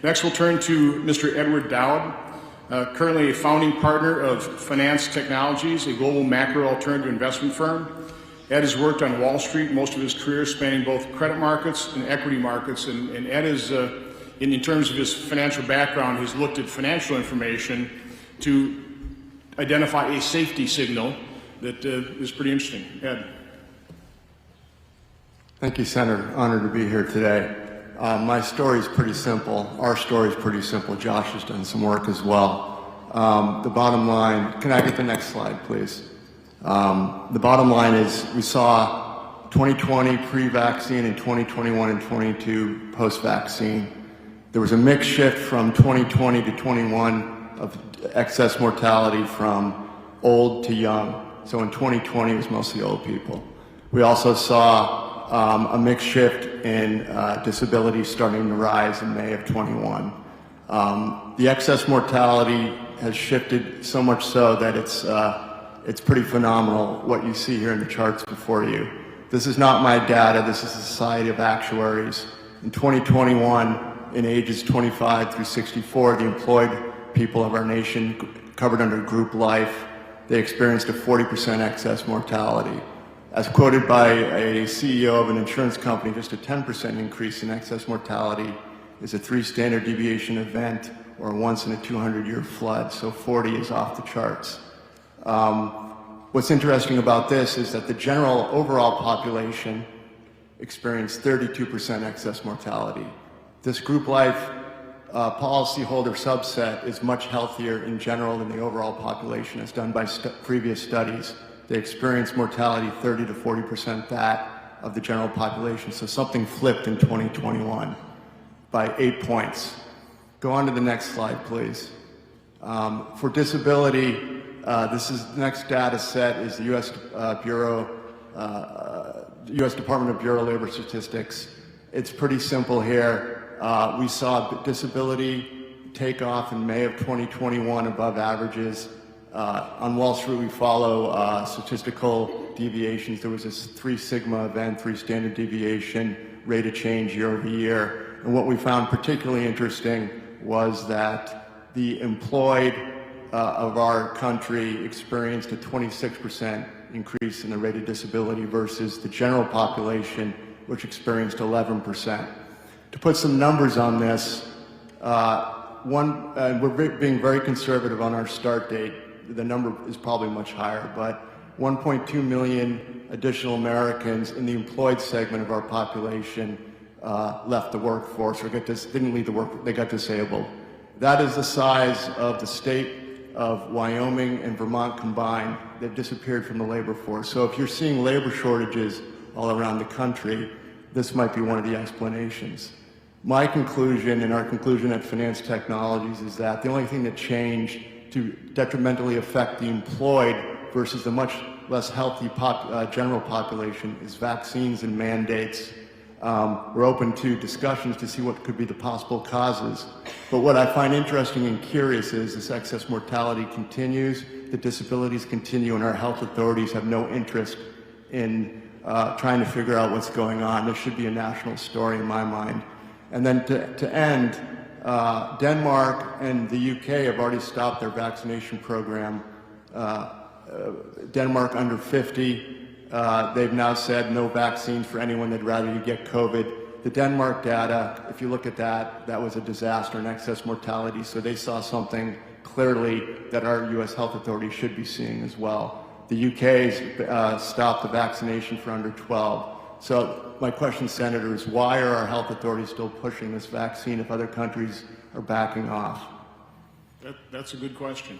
Next, we'll turn to Mr. Edward Dowd, currently a founding partner of Finance Technologies, a global macro alternative investment firm. Ed has worked on Wall Street most of his career, spanning both credit markets and equity markets, and Ed is, in terms of his financial background, has looked at financial information to identify a safety signal that is pretty interesting. Ed. Thank you, Senator. Honored to be here today. My story is pretty simple. Our story is pretty simple. Josh has done some work as well. The bottom line, can I get the next slide, please? The bottom line is we saw 2020 pre-vaccine and 2021 and 22 post-vaccine. There was a mix shift from 2020 to 21 of excess mortality from old to young. So in 2020, it was mostly old people. We also saw a mix shift in disability starting to rise in May of 21. The excess mortality has shifted so much so that it's pretty phenomenal what you see here in the charts before you. This is not my data, this is the Society of Actuaries. In 2021, in ages 25 through 64, the employed people of our nation covered under group life, they experienced a 40% excess mortality. As quoted by a CEO of an insurance company, just a 10% increase in excess mortality is a 3 standard deviation event or a once in a 200-year flood, so 40 is off the charts. What's interesting about this is that the general overall population experienced 32% excess mortality. This group life policyholder subset is much healthier in general than the overall population, as done by previous studies. They experience mortality 30 to 40% that of the general population. So something flipped in 2021 by 8 points. Go on to the next slide, please. For disability, the next data set is the U.S. Department of Bureau of Labor Statistics. It's pretty simple here. We saw disability take off in May of 2021 above averages. On Wall Street, we follow statistical deviations. There was this 3 sigma event, 3 standard deviation rate of change year over year. And what we found particularly interesting was that the employed of our country experienced a 26% increase in the rate of disability versus the general population, which experienced 11%. To put some numbers on this, we're being very conservative on our start date. The number is probably much higher, but 1.2 million additional Americans in the employed segment of our population left the workforce or didn't leave the work, they got disabled. That is the size of the state of Wyoming and Vermont combined. They've disappeared from the labor force. So if you're seeing labor shortages all around the country, this might be one of the explanations. My conclusion and our conclusion at Finance Technologies is that the only thing that changed to detrimentally affect the employed versus the much less healthy general population is vaccines and mandates. We're open to discussions to see what could be the possible causes. But what I find interesting and curious is this excess mortality continues, the disabilities continue, and our health authorities have no interest in trying to figure out what's going on. This should be a national story in my mind. And then to end, Denmark and the UK have already stopped their vaccination program. Denmark under 50, they've now said no vaccines for anyone, they'd rather you get COVID. The Denmark data, if you look at that, that was a disaster and excess mortality, so they saw something clearly that our US health authorities should be seeing as well. The UK's stopped the vaccination for under 12. So my question, Senator, is why are our health authorities still pushing this vaccine if other countries are backing off? That's a good question.